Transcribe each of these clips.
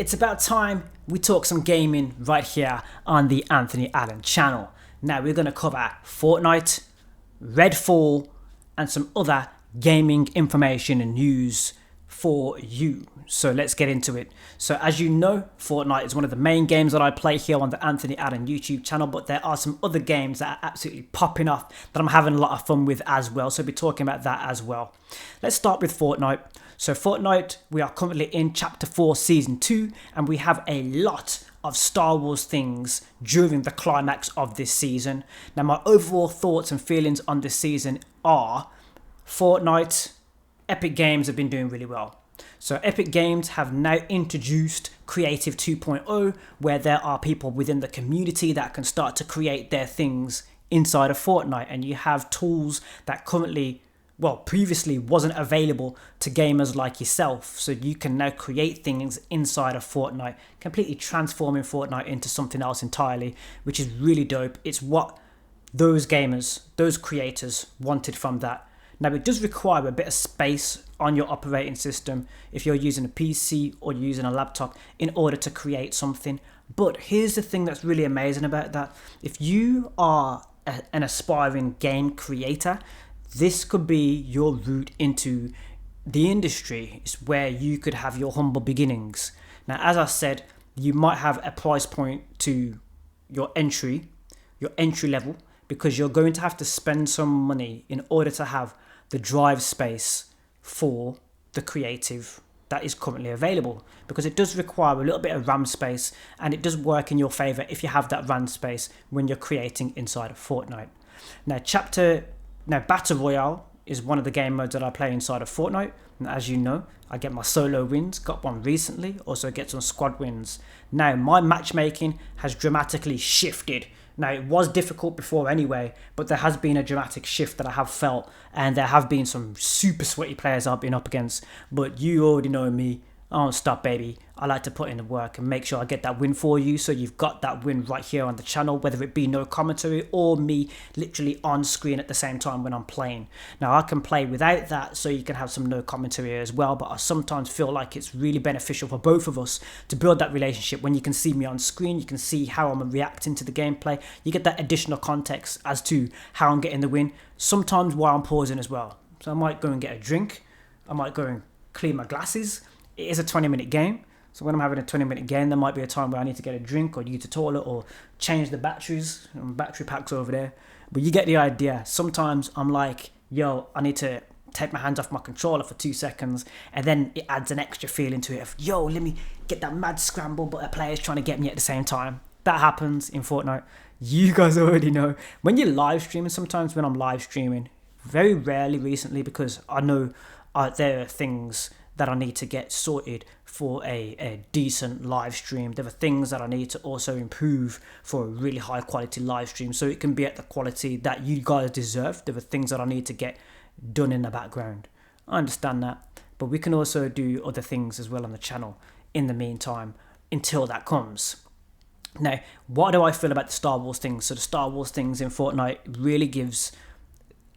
It's about time we talk some gaming right here on the Anthony Allen channel. Now we're going to cover Fortnite, Redfall, and some other gaming information and news for you. So let's get into it. So as you know, Fortnite is one of the main games that I play here on the Anthony Allen YouTube channel, but there are some other games that are absolutely popping off that I'm having a lot of fun with as well. So we'll be talking about that as well. Let's start with Fortnite. So Fortnite, we are currently in Chapter 4, Season 2, and we have a lot of Star Wars things during the climax of this season. Now my overall thoughts and feelings on this season are Fortnite, Epic Games have been doing really well. So Epic Games have now introduced Creative 2.0, where there are people within the community that can start to create their things inside of Fortnite, and you have tools that previously wasn't available to gamers like yourself. So you can now create things inside of Fortnite, completely transforming Fortnite into something else entirely, which is really dope. It's what those gamers, those creators wanted from that. Now it does require a bit of space on your operating system if you're using a PC or you're using a laptop in order to create something. But here's the thing that's really amazing about that. If you are an aspiring game creator, this could be your route into the industry. It's where you could have your humble beginnings. Now, as I said, you might have a price point to your entry level, because you're going to have to spend some money in order to have the drive space for the creative that is currently available, because it does require a little bit of RAM space, and it does work in your favor if you have that RAM space when you're creating inside of Fortnite. Now Battle Royale is one of the game modes that I play inside of Fortnite, and as you know, I get my solo wins, got one recently, also get some squad wins. Now my matchmaking has dramatically shifted. Now it was difficult before anyway, but there has been a dramatic shift that I have felt, and there have been some super sweaty players I've been up against, but you already know me, I don't stop, baby. I like to put in the work and make sure I get that win for you, so you've got that win right here on the channel, whether it be no commentary or me literally on screen at the same time when I'm playing. Now I can play without that, so you can have some no commentary as well, but I sometimes feel like it's really beneficial for both of us to build that relationship. When you can see me on screen, you can see how I'm reacting to the gameplay, you get that additional context as to how I'm getting the win, sometimes while I'm pausing as well. So I might go and get a drink, I might go and clean my glasses. It is a 20-minute game, so when I'm having a 20-minute game, there might be a time where I need to get a drink or use the toilet or change the batteries. Battery packs over there, but you get the idea. Sometimes I'm like, yo, I need to take my hands off my controller for 2 seconds, and then it adds an extra feeling to it of, yo, let me get that mad scramble, but a player's trying to get me at the same time. That happens in Fortnite. You guys already know. When you're live streaming, sometimes when I'm live streaming, very rarely recently, because I know there are things that I need to get sorted for a decent live stream. There are things that I need to also improve for a really high quality live stream, so it can be at the quality that you guys deserve. There are things that I need to get done in the background. I understand that, but we can also do other things as well on the channel in the meantime until that comes. Now, what do I feel about the Star Wars things? So the Star Wars things in Fortnite really gives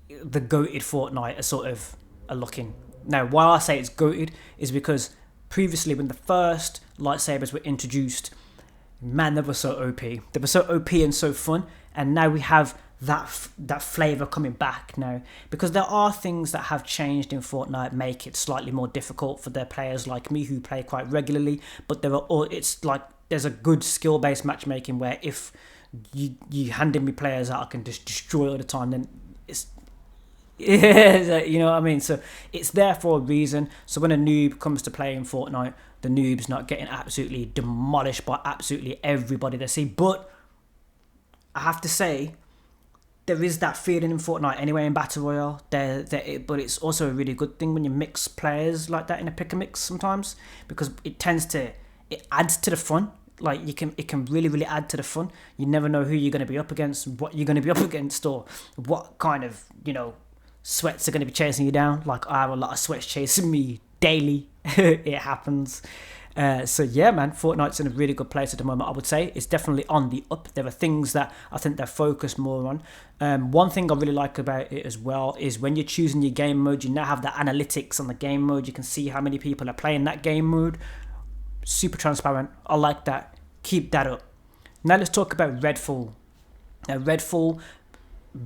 the goated Fortnite a sort of a look in. Now, why I say it's goated is because previously when the first lightsabers were introduced, man, they were so OP. They were so OP and so fun, and now we have that flavour coming back now, because there are things that have changed in Fortnite, make it slightly more difficult for their players like me who play quite regularly, but there's a good skill-based matchmaking where if you handed me players that I can just destroy all the time, then you know what I mean? So it's there for a reason. So when a noob comes to play in Fortnite, the noob's not getting absolutely demolished by absolutely everybody they see. But I have to say, there is that feeling in Fortnite anyway in Battle Royale. But it's also a really good thing when you mix players like that in a pick and mix sometimes, because it adds to the fun. Like it can really, really add to the fun. You never know who you're going to be up against, what you're going to be up against, or what kind of, sweats are going to be chasing you down. Like I have a lot of sweats chasing me daily. It happens. So yeah, man, Fortnite's in a really good place at the moment. I would say it's definitely on the up. There are things that I think they're focused more on. One thing I really like about it as well is when you're choosing your game mode, you now have the analytics on the game mode. You can see how many people are playing that game mode. super transparent. I like that. Keep that up. Now let's talk about Redfall. Now, Redfall,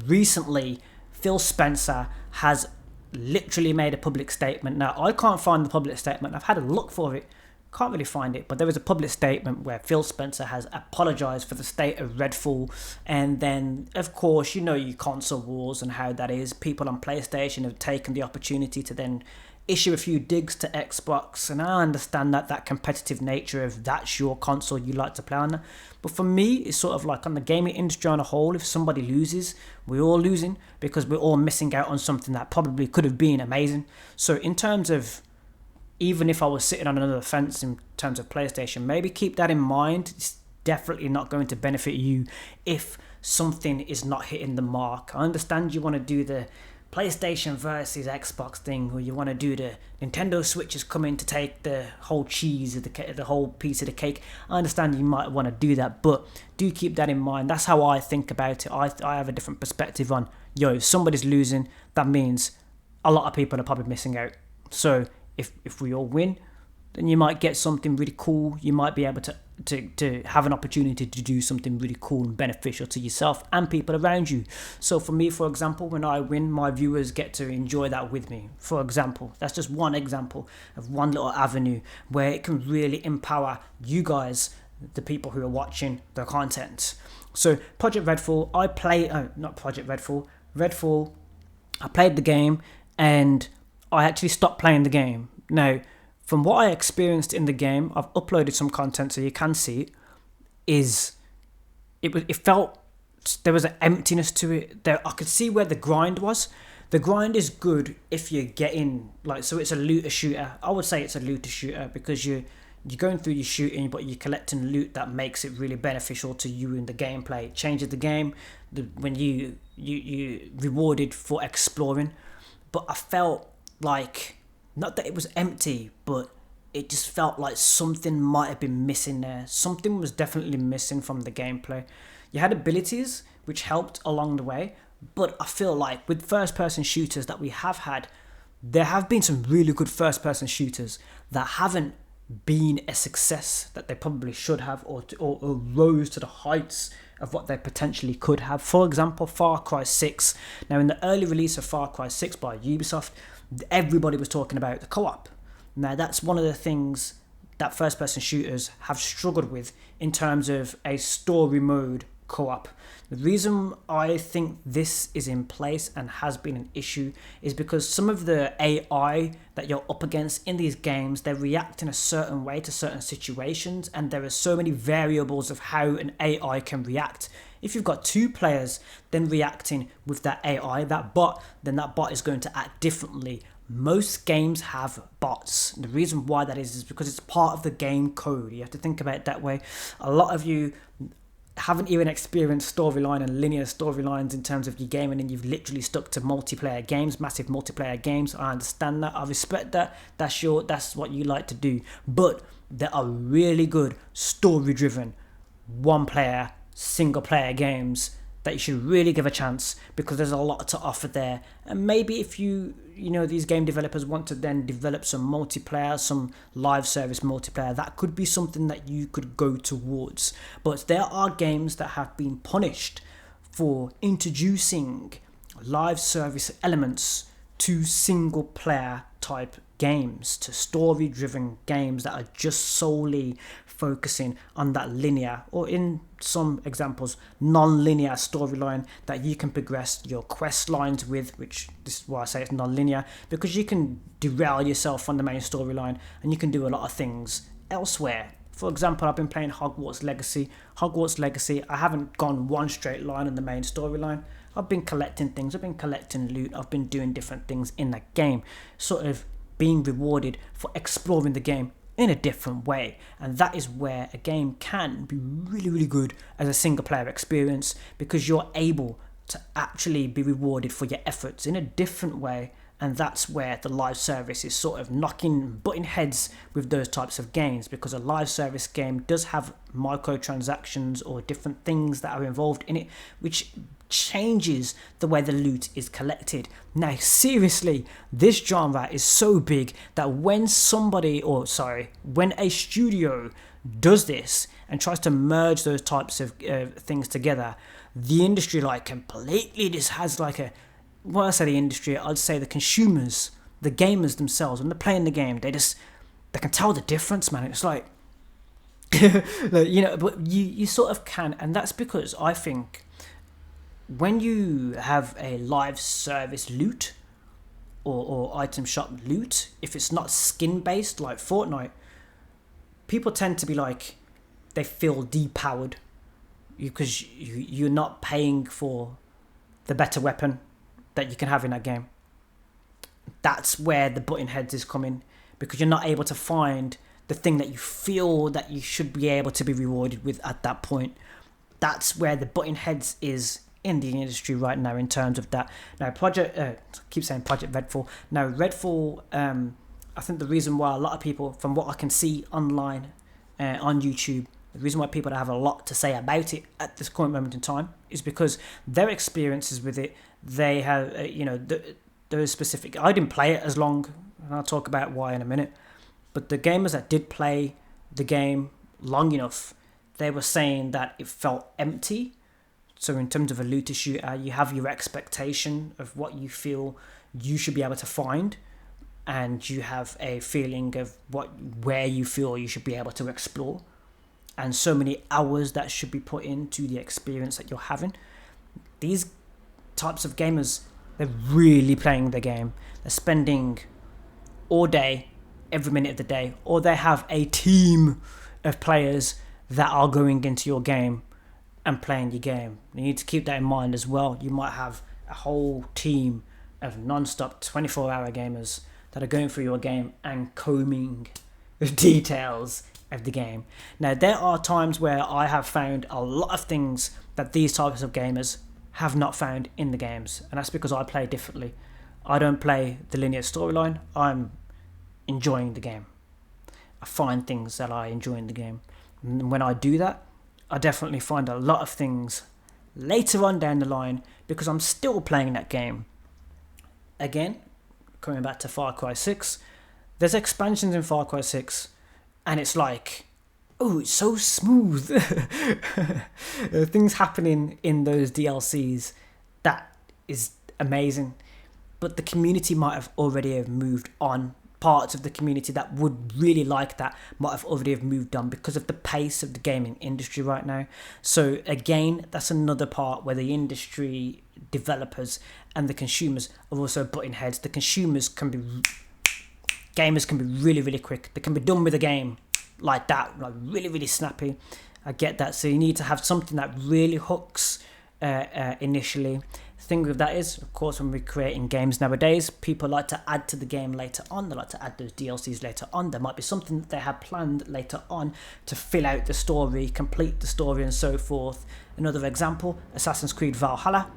recently, Phil Spencer has literally made a public statement. Now, I can't find the public statement. I've had a look for it. Can't really find it, but there is a public statement where Phil Spencer has apologized for the state of Redfall. And then, of course, you know your console wars and how that is. People on PlayStation have taken the opportunity to then issue a few digs to Xbox, and I understand that competitive nature of that's your console you like to play on. But for me, it's sort of like on the gaming industry on a whole, if somebody loses, we're all losing because we're all missing out on something that probably could have been amazing. So in terms of, even if I was sitting on another fence in terms of PlayStation, maybe keep that in mind. It's definitely not going to benefit you if something is not hitting the mark. I understand you want to do the PlayStation versus Xbox thing, or you want to do the Nintendo Switch is coming to take the whole cheese of the whole piece of the cake. I understand you might want to do that, but do keep that in mind. That's how I think about it. I have a different perspective on, if somebody's losing, that means a lot of people are probably missing out. So if we all win, then you might get something really cool. You might be able to have an opportunity to do something really cool and beneficial to yourself and people around you. So for me, for example, when I win, my viewers get to enjoy that with me. For example, that's just one example of one little avenue where it can really empower you guys, the people who are watching the content. So Project Redfall, Redfall, I played the game and I actually stopped playing the game. Now, from what I experienced in the game, I've uploaded some content so you can see it. It felt there was an emptiness to it. There, I could see where the grind was. The grind is good if you're getting so it's a looter shooter. I would say it's a looter shooter because you're going through your shooting, but you're collecting loot that makes it really beneficial to you in the gameplay. It changes the game when you rewarded for exploring. But I felt like, not that it was empty, but it just felt like something might have been missing there. Something was definitely missing from the gameplay. You had abilities which helped along the way, but I feel like with first-person shooters that we have had, there have been some really good first-person shooters that haven't been a success that they probably should have, or rose to the heights of what they potentially could have. For example, Far Cry 6. Now, in the early release of Far Cry 6 by Ubisoft, everybody was talking about the co-op. Now, that's one of the things that first-person shooters have struggled with in terms of a story mode co-op. The reason I think this is in place and has been an issue is because some of the AI that you're up against in these games, they react in a certain way to certain situations, and there are so many variables of how an AI can react. If you've got two players then reacting with that AI, that bot is going to act differently. Most games have bots. The reason why that is because it's part of the game code. You have to think about it that way. A lot of you haven't even experienced storyline and linear storylines in terms of your gaming, and you've literally stuck to multiplayer games, massive multiplayer games. I understand that. I respect that. That's what you like to do. But there are really good story-driven, one-player, single-player games that you should really give a chance, because there's a lot to offer there. And maybe if these game developers want to then develop some multiplayer, some live service multiplayer, that could be something that you could go towards. But there are games that have been punished for introducing live service elements to single player type games, to story driven games that are just solely focusing on that linear, or in some examples, non-linear storyline that you can progress your quest lines with, which this is why I say it's non-linear, because you can derail yourself from the main storyline and you can do a lot of things elsewhere. For example, I've been playing Hogwarts Legacy. I haven't gone one straight line in the main storyline. I've been collecting things, I've been collecting loot, I've been doing different things in that game, sort of being rewarded for exploring the game in a different way. And that is where a game can be really, really good as a single player experience, because you're able to actually be rewarded for your efforts in a different way. And that's where the live service is sort of butting heads with those types of games, because a live service game does have microtransactions or different things that are involved in it, which changes the way the loot is collected. Now, seriously, this genre is so big that when when a studio does this and tries to merge those types of things together, the industry completely just has well, I say the industry, I'd say the consumers, the gamers themselves, when they're playing the game, they can tell the difference, man. It's like, but you sort of can, and that's because I think when you have a live service loot or item shop loot, if it's not skin based like Fortnite, people tend to be they feel depowered because you're not paying for the better weapon that you can have in that game. That's where the button heads is coming, because you're not able to find the thing that you feel that you should be able to be rewarded with at that point. That's where the button heads is in the industry right now in terms of that. Now, Project Redfall. Now, Redfall, I think the reason why a lot of people, from what I can see online on YouTube, the reason why people have a lot to say about it at this current moment in time is because their experiences with it, they have, those specific. I didn't play it as long, and I'll talk about why in a minute. But the gamers that did play the game long enough, they were saying that it felt empty. So in terms of a looter shooter, you have your expectation of what you feel you should be able to find, and you have a feeling of where you feel you should be able to explore, and so many hours that should be put into the experience that you're having. These types of gamers, they're really playing the game. They're spending all day, every minute of the day, or they have a team of players that are going into your game and playing your game. You need to keep that in mind as well. You might have a whole team of non-stop 24-hour gamers that are going through your game and combing the details of the game. Now, there are times where I have found a lot of things that these types of gamers have not found in the games, and that's because I play differently. I don't play the linear storyline. I'm enjoying the game. I find things that I enjoy in the game, and when I do that, I definitely find a lot of things later on down the line because I'm still playing that game. Again, coming back to Far Cry 6, there's expansions in Far Cry 6, and it's it's so smooth. Things happening in those DLCs, that is amazing. But the community might have already have moved on. Parts of the community that would really like that might have already have moved on because of the pace of the gaming industry right now. So again, that's another part where the industry developers and the consumers are also butting heads. The gamers can be really, really quick. They can be done with a game like that, really, really snappy. I get that. So you need to have something that really hooks initially. Thing with that is, of course, when we're creating games nowadays, people like to add to the game later on. They like to add those DLCs later on. There might be something that they have planned later on to fill out the story, complete the story, and so forth. Another example, Assassin's Creed Valhalla.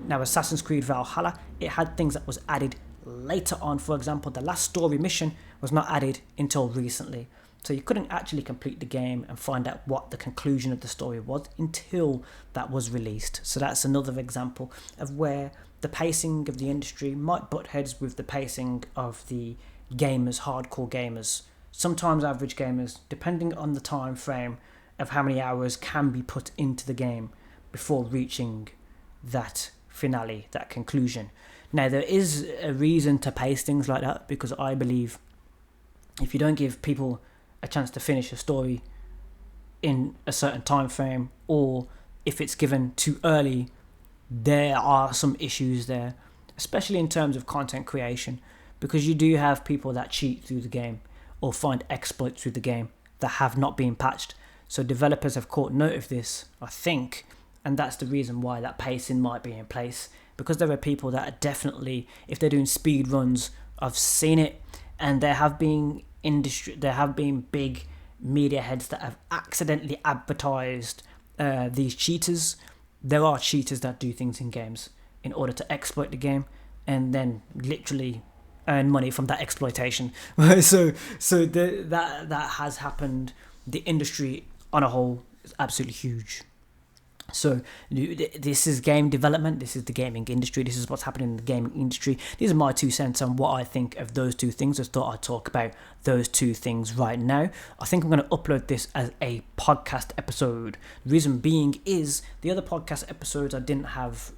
Now, Assassin's Creed Valhalla, it had things that was added later on. For example, the last story mission was not added until recently. So you couldn't actually complete the game and find out what the conclusion of the story was until that was released. So that's another example of where the pacing of the industry might butt heads with the pacing of the gamers, hardcore gamers. Sometimes average gamers, depending on the time frame of how many hours can be put into the game before reaching that finale, that conclusion. Now, there is a reason to pace things like that, because I believe if you don't give people a chance to finish a story in a certain time frame, or if it's given too early, there are some issues there, especially in terms of content creation, because you do have people that cheat through the game or find exploits through the game that have not been patched. So developers have caught note of this, I think, and that's the reason why that pacing might be in place, because there are people that are definitely, if they're doing speed runs, I've seen it, and there have been big media heads that have accidentally advertised these cheaters. There are cheaters that do things in games in order to exploit the game and then literally earn money from that exploitation. so that has happened. The industry on a whole is absolutely huge. So this is game development, this is the gaming industry, this is what's happening in the gaming industry. These are my 2 cents on what I think of those two things. I thought I'd talk about those two things right now. I think I'm going to upload this as a podcast episode. The reason being is the other podcast episodes I didn't have...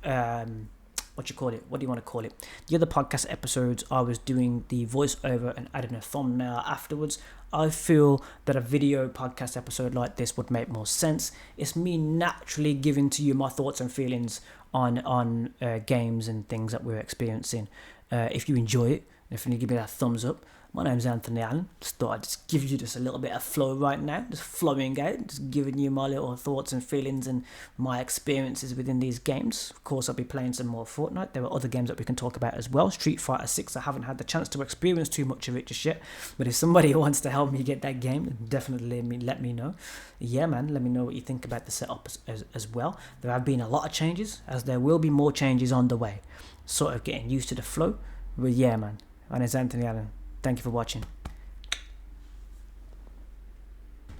what do you want to call it? The other podcast episodes, I was doing the voiceover and adding a thumbnail afterwards. I feel that a video podcast episode like this would make more sense. It's me naturally giving to you my thoughts and feelings on games and things that we're experiencing. If you enjoy it, definitely give me that thumbs up. My name's Anthony Allen. Just thought I'd just give you just a little bit of flow right now, just flowing out, just giving you my little thoughts and feelings and my experiences within these games. Of course, I'll be playing some more Fortnite. There are other games that we can talk about as well. Street Fighter 6, I haven't had the chance to experience too much of it just yet, but if somebody wants to help me get that game, definitely let me know. Yeah, man, let me know what you think about the setup as well. There have been a lot of changes, as there will be more changes on the way. Sort of getting used to the flow, but yeah, man. My name's Anthony Allen. Thank you for watching.